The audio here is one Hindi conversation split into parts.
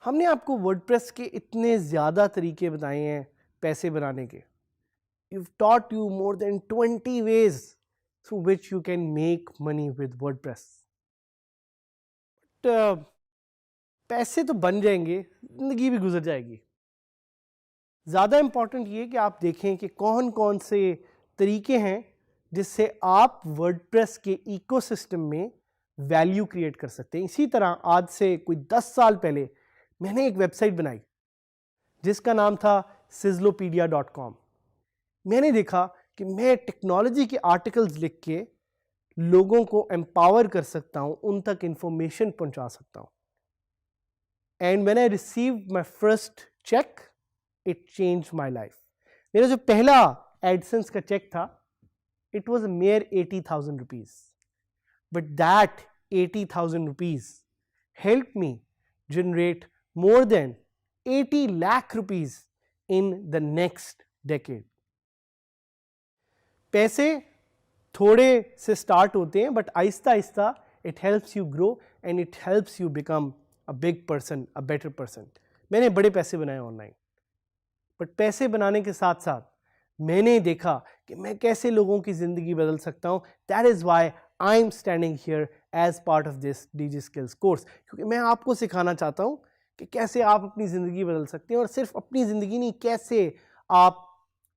हमने आपको वर्डप्रेस के इतने ज़्यादा तरीके बताए हैं पैसे बनाने के. We've taught you more than 20 ways through which you can make money with WordPress. But पैसे तो बन जाएंगे, जिंदगी भी गुजर जाएगी. ज़्यादा इम्पॉर्टेंट ये कि आप देखें कि कौन कौन से तरीके हैं जिससे आप वर्डप्रेस के इकोसिस्टम में वैल्यू क्रिएट कर सकते हैं. इसी तरह आज से कोई 10 साल पहले मैंने एक वेबसाइट बनाई जिसका नाम था sizzlopedia.com. मैंने देखा कि मैं टेक्नोलॉजी के आर्टिकल्स लिख के लोगों को एम्पावर कर सकता हूं, उन तक इंफॉर्मेशन पहुंचा सकता हूं. And when I received my first cheque, it changed my life. मेरा जो पहला एडसेंस का चेक था, it was a mere 80,000 rupees. But that 80,000 rupees help me generate more than 80 lakh rupees in the next decade. पैसे थोड़े से स्टार्ट होते हैं, but Aahista Aahista it helps you grow and it helps you become a big person, a better person. मैंने बड़े पैसे बनाए ऑनलाइन, बट पैसे बनाने के साथ साथ मैंने देखा कि मैं कैसे लोगों की ज़िंदगी बदल सकता हूँ. That is why I am standing here as part of this DG skills course. क्योंकि मैं आपको सिखाना चाहता हूँ कि कैसे आप अपनी ज़िंदगी बदल सकते हैं, और सिर्फ अपनी ज़िंदगी नहीं, कैसे आप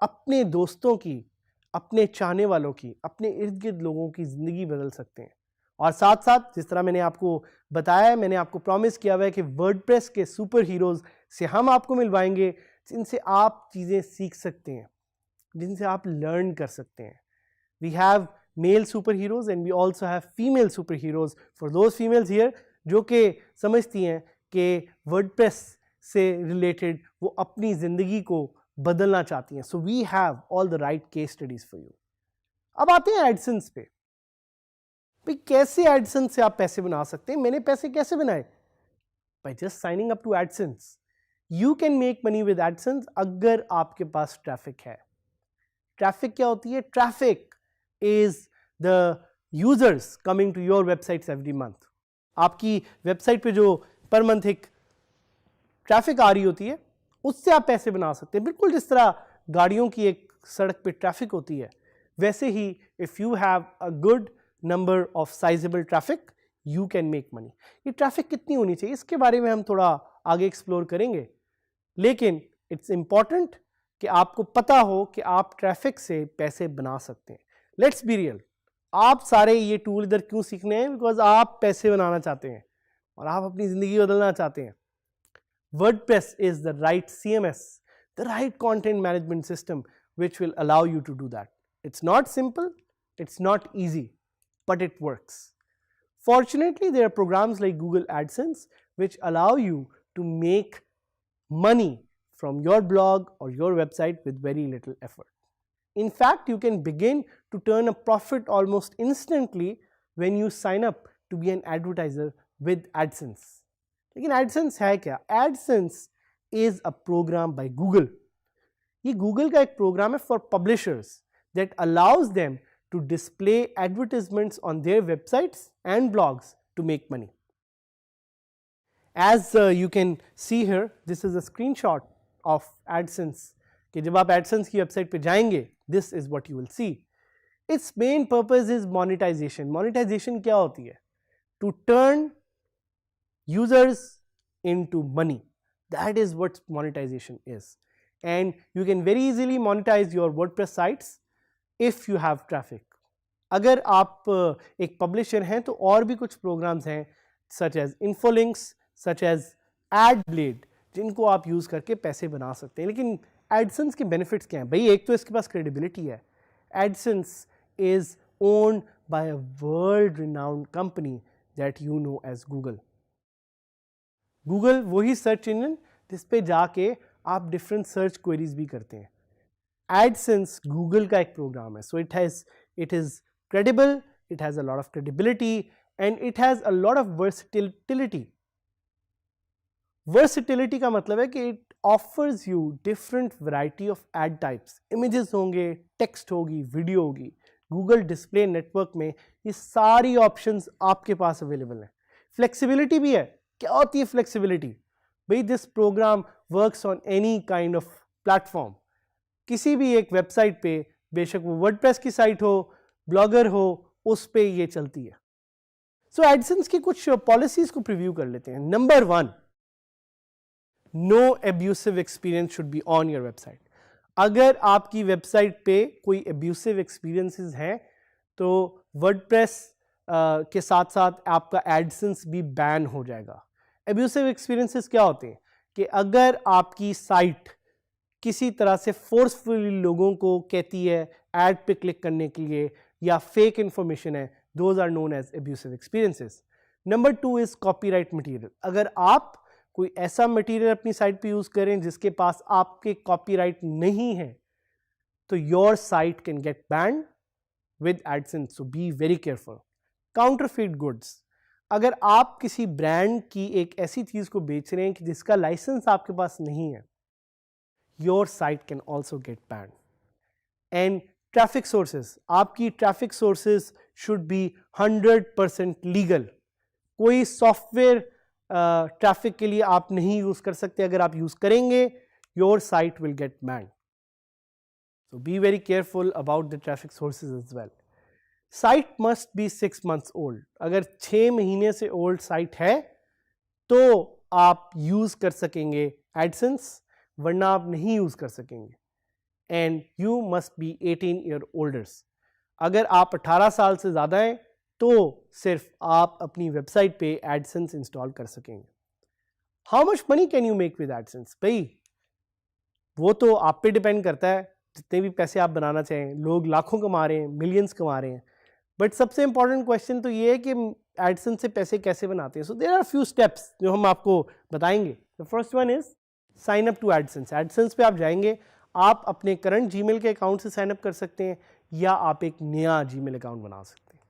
अपने दोस्तों की, अपने चाहने वालों की, अपने इर्द गिर्द लोगों की ज़िंदगी बदल सकते हैं. और साथ साथ जिस तरह मैंने आपको बताया, मैंने आपको प्रॉमिस किया हुआ है कि वर्डप्रेस के सुपर हीरोज़ से हम आपको मिलवाएंगे जिनसे आप चीज़ें सीख सकते हैं, जिनसे आप लर्न कर सकते हैं. We have male super heroes and we also have female super heroes. For those females here जो कि समझती हैं कि वर्डप्रेस से रिलेटेड वो अपनी ज़िंदगी को बदलना चाहती हैं. So we have all the right case studies for you. अब आते हैं एडसेंस पे. भाई कैसे एडसेंस से आप पैसे बना सकते हैं? मैंने पैसे कैसे बनाए? By just signing up to AdSense. You can make money with AdSense अगर आपके पास ट्रैफिक है. ट्रैफिक क्या होती है? Traffic is the users coming to your websites every month. आपकी वेबसाइट पे जो पर मंथ एक ट्रैफिक आ रही होती है, उससे आप पैसे बना सकते हैं. बिल्कुल जिस तरह गाड़ियों की एक सड़क पे ट्रैफिक होती है, वैसे ही if you have a good number of sizable traffic, you can make money. ये ट्रैफिक कितनी होनी चाहिए, इसके बारे में हम थोड़ा आगे एक्सप्लोर करेंगे. लेकिन इट्स इंपॉर्टेंट कि आपको पता हो कि आप ट्रैफिक से पैसे बना सकते हैं. Let's be real. आप सारे ये टूल इधर क्यों सीखने हैं? बिकॉज आप पैसे बनाना चाहते हैं और आप अपनी जिंदगी बदलना चाहते हैं. WordPress is the right CMS, the right content management system which will allow you to do that. It's not simple, it's not easy, but it works. Fortunately, there are programs like Google AdSense which allow you to make money from your blog or your website with very little effort. In fact, you can begin to turn a profit almost instantly when you sign up to be an advertiser with AdSense. लेकिन AdSense है क्या? AdSense is a program by Google. ये Google का एक प्रोग्राम है for publishers that allows them to display advertisements on their websites and blogs to make money. As you can see here, this is a screenshot of AdSense. कि जब आप AdSense की वेबसाइट पे जाएंगे, this is what you will see. Its main purpose is monetization. Monetization क्या होती है? To turn users into money. That is what monetization is. And you can very easily monetize your WordPress sites if you have traffic. अगर आप एक पब्लिशर हैं तो और भी कुछ प्रोग्राम्स हैं such as Infolinks, such as AdBlade, जिनको आप यूज़ करके पैसे बना सकते हैं. लेकिन AdSense के बेनिफिट्स क्या हैं? भाई एक तो इसके पास क्रेडिबिलिटी है. AdSense is owned by a world renowned company that you know as Google. Google वही सर्च इंजन जिस पे जाके आप डिफरेंट सर्च क्वेरीज भी करते हैं. AdSense Google का एक प्रोग्राम है. So it is credible, it has a lot of credibility, and it has a lot of versatility. Versatility का मतलब है कि it offers you different variety of ad types. Images होंगे, text होगी, video होगी. Google Display Network में ये सारी options आपके पास available हैं. Flexibility भी है. क्या होती है flexibility? भाई this program works on any kind of platform. किसी भी एक वेबसाइट पे, बेशक वो वर्डप्रेस की साइट हो, ब्लॉगर हो, उस पे ये चलती है. सो एडसेंस की कुछ पॉलिसीज को प्रीव्यू कर लेते हैं. Number 1, no abusive experience should on your website. अगर आपकी वेबसाइट पे कोई एब्यूसिव एक्सपीरियंसेस हैं तो वर्डप्रेस के साथ साथ आपका एडसेंस भी बैन हो जाएगा. एब्यूसिव एक्सपीरियंसेस क्या होते हैं कि अगर आपकी साइट किसी तरह से फोर्सफुली लोगों को कहती है एड पे क्लिक करने के लिए या फेक इंफॉर्मेशन है, those are known as abusive experiences. Number 2 is copyright material. अगर आप कोई ऐसा मटेरियल अपनी साइट पे यूज करें जिसके पास आपके कॉपीराइट नहीं है तो your site can get band with AdSense, so be very careful. Counterfeit goods. अगर आप किसी ब्रांड की एक ऐसी चीज को बेच रहे हैं कि जिसका लाइसेंस आपके पास नहीं है, your site can also get banned. And traffic sources, आपकी traffic sources should be 100% legal. कोई सॉफ्टवेयर ट्रैफिक के लिए आप नहीं यूज कर सकते. अगर आप यूज करेंगे your site will get banned. So be very careful about the traffic sources as well. Site must be 6 months old. अगर 6 महीने से ओल्ड साइट है तो आप यूज कर सकेंगे AdSense, वरना आप नहीं यूज कर सकेंगे. And you must be 18 year olders. अगर आप 18 साल से ज़्यादा हैं तो सिर्फ आप अपनी वेबसाइट पे एडसेंस इंस्टॉल कर सकेंगे. How much money can you make with AdSense? भाई वो तो आप पे डिपेंड करता है, जितने भी पैसे आप बनाना चाहें. लोग लाखों कमा रहे हैं, मिलियंस कमा रहे हैं. बट सबसे इंपॉर्टेंट क्वेश्चन तो ये है कि एडसेंस से पैसे कैसे बनाते हैं. So there are few steps जो हम आपको बताएंगे. The first one is sign up to AdSense. AdSense पे आप जाएंगे, आप अपने करंट जीमेल के अकाउंट से साइन अप कर सकते हैं या आप एक नया जीमेल अकाउंट बना सकते हैं.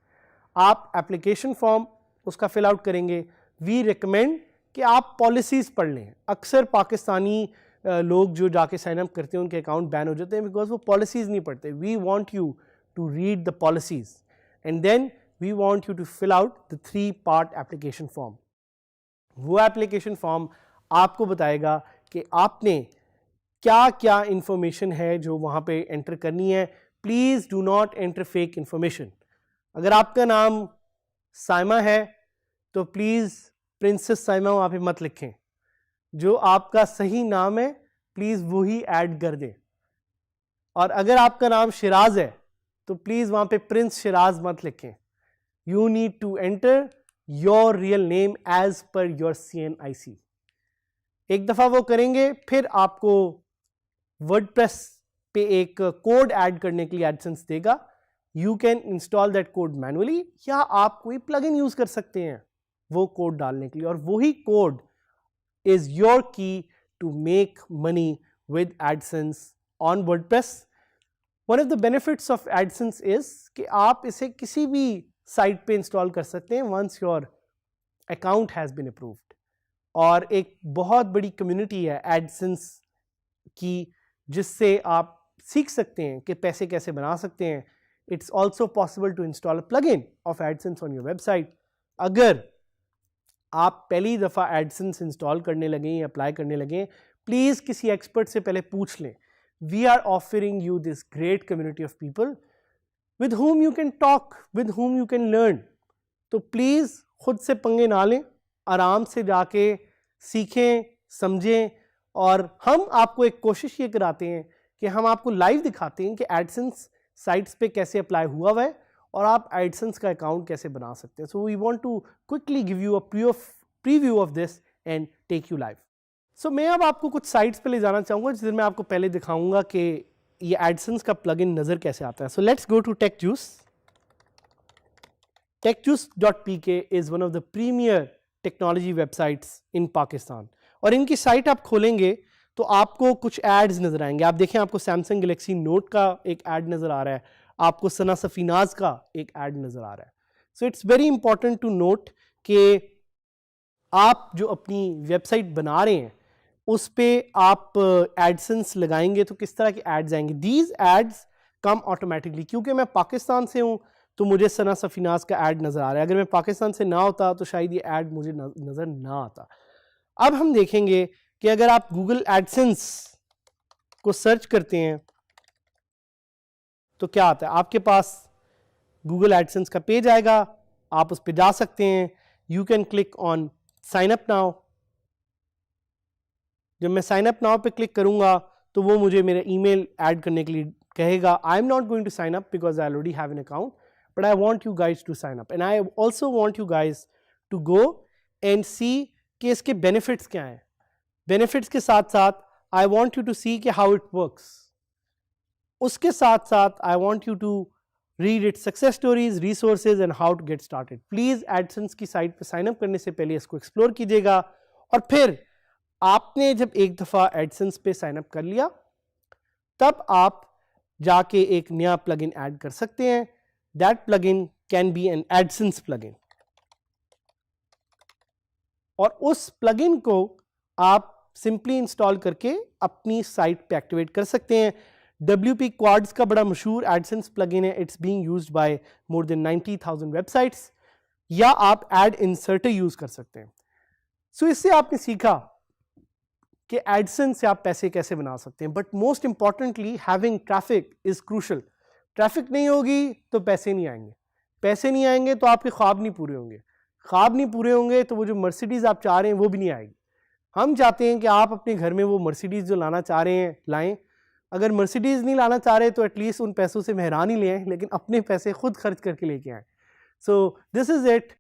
आप एप्लीकेशन फॉर्म उसका फिल आउट करेंगे. वी रिकमेंड कि आप पॉलिसीज पढ़ लें. अक्सर पाकिस्तानी लोग जो जाके साइन अप करते हैं उनके अकाउंट बैन हो जाते हैं बिकॉज वो पॉलिसीज नहीं पढ़ते. We want you to read the policies and then we want you to fill out the 3-part application form. वो एप्लीकेशन फॉर्म आपको बताएगा कि आपने क्या क्या इंफॉर्मेशन है जो वहाँ पे एंटर करनी है. Please do not enter fake information. अगर आपका नाम साइमा है तो प्लीज़ प्रिंसेस साइमा वहाँ पे मत लिखें. जो आपका सही नाम है प्लीज़ वही ऐड कर दें. और अगर आपका नाम शिराज है तो प्लीज़ वहाँ पे प्रिंस शिराज मत लिखें. You need to enter your real name as per your CNIC. एक दफ़ा वो करेंगे फिर आपको वर्डप्रेस पे एक कोड ऐड करने के लिए एडसेंस देगा. You can install that code manually या आप कोई प्लगइन यूज कर सकते हैं वो कोड डालने के लिए, और वही code is your key to make money with AdSense on WordPress. One of the benefits of AdSense is कि आप इसे किसी भी साइट पे इंस्टॉल कर सकते हैं once your account has been approved. और एक बहुत बड़ी कम्युनिटी है एडसेंस की जिससे आप सीख सकते हैं कि पैसे कैसे बना सकते हैं. It's also possible to install a plugin of AdSense on your website. अगर आप पहली दफ़ा एडसेंस इंस्टॉल करने लगें या अप्लाई करने लगें, प्लीज़ किसी एक्सपर्ट से पहले पूछ लें. We are offering you this great community of people with whom you can talk, with whom you can learn. तो प्लीज़ खुद से पंगे ना लें, आराम से जाके सीखें, समझें. और हम आपको एक कोशिश ये कराते हैं कि हम आपको लाइव दिखाते हैं कि एडसेंस साइट्स पे कैसे अप्लाई हुआ हुआ है और आप एडसेंस का अकाउंट कैसे बना सकते हैं. So we want to quickly give you a preview of this and take you live. So मैं अब आपको कुछ साइट्स पे ले जाना चाहूँगा जिसमें मैं आपको पहले दिखाऊंगा कि ये एडसेंस का प्लगइन नज़र कैसे आता है. So let's go to TechJuice. TechJuice.pk is one of the premier technology websites in Pakistan. और इनकी साइट आप खोलेंगे तो आपको कुछ एड्स नज़र आएंगे. आप देखें, आपको सैमसंग गैलेक्सी नोट का एक ऐड नज़र आ रहा है, आपको सना सफीनाज का एक ऐड नजर आ रहा है. So it's very important to note कि आप जो अपनी वेबसाइट बना रहे हैं उस पे आप एडसेंस लगाएंगे तो किस तरह के एड्स आएंगे. These ads come automatically. क्योंकि मैं पाकिस्तान से हूं तो मुझे सना सफीनाज का ऐड नजर आ रहा है. अगर मैं पाकिस्तान से ना होता तो शायद ये ऐड मुझे नजर ना आता. अब हम देखेंगे कि अगर आप गूगल एडसेंस को सर्च करते हैं तो क्या आता है. आपके पास गूगल एडसेंस का पेज आएगा, आप उस पर जा सकते हैं. You can click on sign up now. जब मैं साइन अप नाउ पे क्लिक करूंगा तो वो मुझे मेरा ईमेल ऐड करने के लिए कहेगा. I am not going to sign up because I already have an account, but I want you guys to sign up and I also want you guys to go and see कि इसके बेनिफिट्स क्या हैं. बेनिफिट्स के साथ साथ I want you to see कि हाउ इट वर्क्स. उसके साथ साथ I want you to read it success stories, resources and how to get started. Please AdSense की साइट पे साइन अप करने से पहले इसको एक्सप्लोर कीजिएगा. और फिर आपने जब एक दफा एडसेंस पे साइन अप कर लिया तब आप जाके एक नया प्लगइन ऐड कर सकते हैं. That plugin can be N AdSense plugin और उस प्लगइन को आप सिंपली इंस्टॉल करके अपनी साइट पे एक्टिवेट कर सकते हैं. WP Quads का बड़ा मशहूर एडसेंस प्लगइन है. It's being used by more than 90,000 websites. या आप एड इंसर्टर यूज कर सकते हैं. सो इससे आपने सीखा कि एडसेंस से आप पैसे कैसे बना सकते हैं. But most importantly having traffic is crucial. Traffic नहीं होगी तो पैसे नहीं आएंगे. पैसे नहीं आएंगे तो आपके ख्वाब नहीं पूरे होंगे. ख्वाब नहीं पूरे होंगे तो वो जो मर्सिडीज आप चाह रहे हैं वो भी नहीं आएगी. हम चाहते हैं कि आप अपने घर में वो मर्सिडीज जो लाना चाह रहे हैं लाएं. अगर मर्सिडीज नहीं लाना चाह रहे तो एटलीस्ट उन पैसों से मेहरान ही ले आएं, लेकिन अपने पैसे खुद खर्च करके लेके आएं. So this is it.